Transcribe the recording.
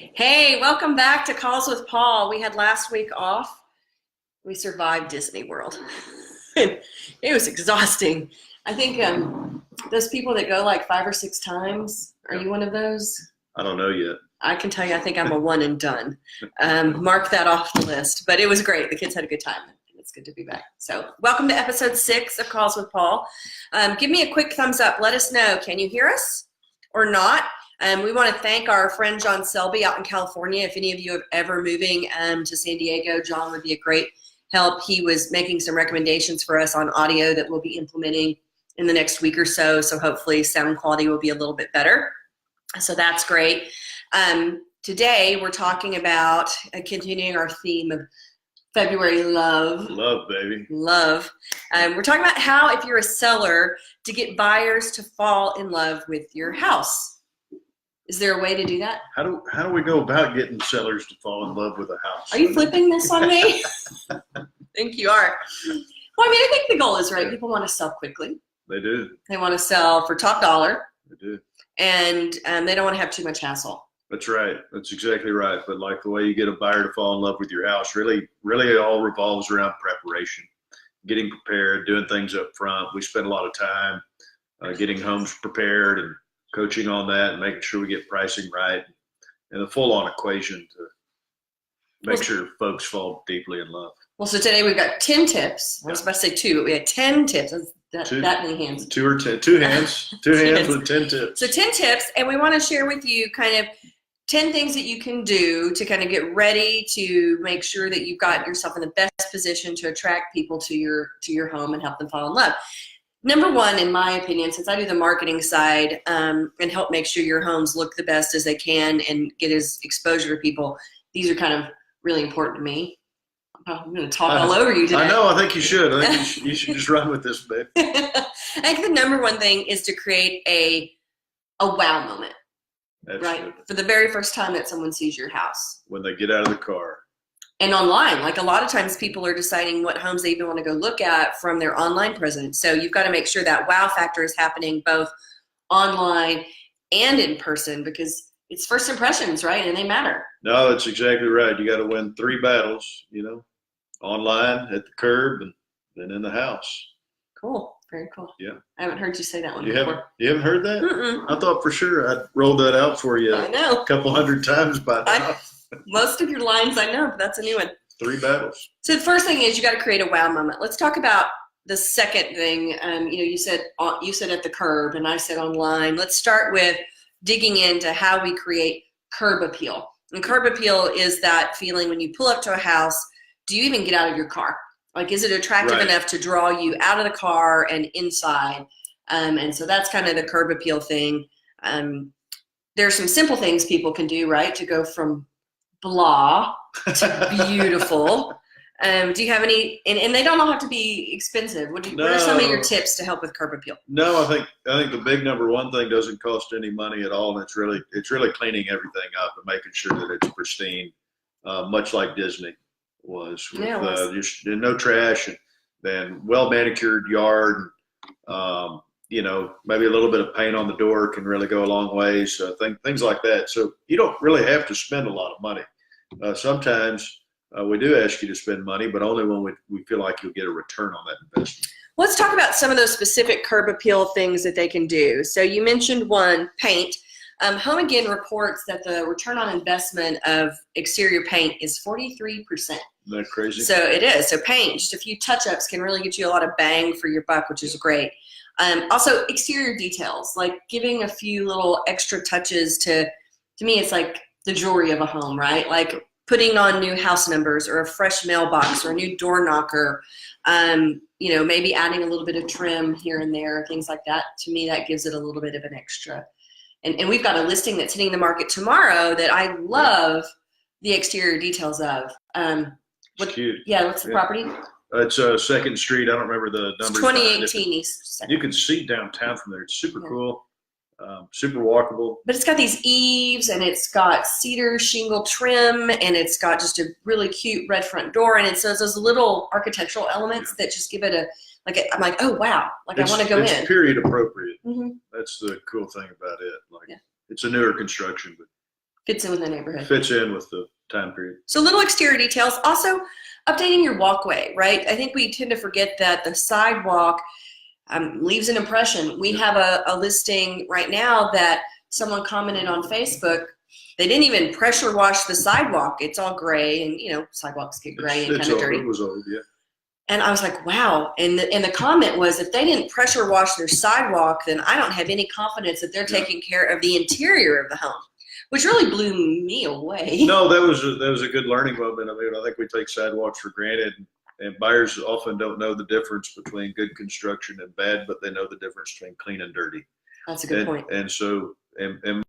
Hey, welcome back to Calls with Paul. We had last week off. We survived Disney World. It was exhausting. I think those people that go like 5 or 6 times, are you one of those? I don't know yet. I can tell you, I think I'm a one and done. Mark that off the list. But it was great. The kids had a good time. It's good to be back. So welcome to episode 6 of Calls with Paul. Give me a quick thumbs up. Let us know. Can you hear us or not? We want to thank our friend John Selby out in California. If any of you are ever moving to San Diego, John would be a great help. He was making some recommendations for us on audio that we'll be implementing in the next week or so. So hopefully sound quality will be a little bit better. So that's great. Today we're talking about continuing our theme of February love. Love, baby. Love. We're talking about how, if you're a seller, to get buyers to fall in love with your house. Is there a way to do that? How do we go about getting sellers to fall in love with a house? Are you flipping this on me? I think you are. Well, I mean, I think the goal is right. People want to sell quickly. They do. They want to sell for top dollar. They do. And they don't want to have too much hassle. That's right. That's exactly right. But like the way you get a buyer to fall in love with your house, really it all revolves around preparation, getting prepared, doing things up front. We spend a lot of time getting homes prepared and coaching on that and making sure we get pricing right and a full-on equation to make sure folks fall deeply in love. Well, so today we've got 10 tips. I was about to say 2, but we had 10 tips. That many hands. 2 or 10. 2 hands. 2 hands with 10 tips. So 10 tips, and we want to share with you kind of 10 things that you can do to kind of get ready to make sure that you've got yourself in the best position to attract people to your home and help them fall in love. Number one, in my opinion, since I do the marketing side and help make sure your homes look the best as they can and get as exposure to people, these are kind of really important to me. I'm going to talk all over you today. I know. I think you should. I think you should just run with this, babe. I think the number one thing is to create a wow moment. Absolutely. Right? For the very first time that someone sees your house. When they get out of the car. And online, like a lot of times people are deciding what homes they even want to go look at from their online presence. So you've got to make sure that wow factor is happening both online and in person because it's first impressions, right? And they matter. No, that's exactly right. You got to win 3 battles, online, at the curb, and then in the house. Cool. Very cool. Yeah. I haven't heard you say that one before. You haven't heard that? Mm-mm. I thought for sure I'd rolled that out for you I know. a couple hundred times by now. Most of your lines I know, but that's a new one. 3 battles. So the first thing is you got to create a wow moment. Let's talk about the second thing. You said at the curb, and I said online. Let's start with digging into how we create curb appeal. And curb appeal is that feeling when you pull up to a house. Do you even get out of your car? Like, is it attractive enough to draw you out of the car and inside? And so that's kind of the curb appeal thing. There's some simple things people can do, right, to go from blah to beautiful. Do you have any, and they don't all have to be expensive. What are some of your tips to help with curb appeal? No, I think the big number one thing doesn't cost any money at all, and it's really cleaning everything up and making sure that it's pristine, much like Disney was with just no trash and then well manicured yard. Maybe a little bit of paint on the door can really go a long way. So things like that. So you don't really have to spend a lot of money. Sometimes we do ask you to spend money, but only when we feel like you'll get a return on that investment. Let's talk about some of those specific curb appeal things that they can do. So you mentioned one, paint. Home Again reports that the return on investment of exterior paint is 43%. Isn't that crazy? So it is. So paint, just a few touch-ups can really get you a lot of bang for your buck, which is great. Also, exterior details, like giving a few little extra touches to me, it's like the jewelry of a home, right? Like putting on new house numbers or a fresh mailbox or a new door knocker, maybe adding a little bit of trim here and there, things like that. To me, that gives it a little bit of an extra. And we've got a listing that's hitting the market tomorrow that I love the exterior details of. It's cute. Yeah, what's the property? It's 2nd Street. I don't remember the numbers. 2018 East 2nd. You can see downtown from there. It's super cool, super walkable. But it's got these eaves, and it's got cedar shingle trim, and it's got just a really cute red front door, and it's those little architectural elements that just give it I'm like, oh wow, I want to go in. It's period appropriate. Mm-hmm. That's the cool thing about it. It's a newer construction, but Fits in with the neighborhood. Fits in with the time period. So little exterior details. Also, updating your walkway, right? I think we tend to forget that the sidewalk leaves an impression. We have a listing right now that someone commented on Facebook. They didn't even pressure wash the sidewalk. It's all gray, and you know, sidewalks get gray and kind of dirty. It was old, yeah. And I was like, wow. And the comment was, if they didn't pressure wash their sidewalk, then I don't have any confidence that they're taking care of the interior of the home, which really blew me away. No, that was a good learning moment. I mean, I think we take sidewalks for granted, and buyers often don't know the difference between good construction and bad, but they know the difference between clean and dirty. That's a good point. And so, and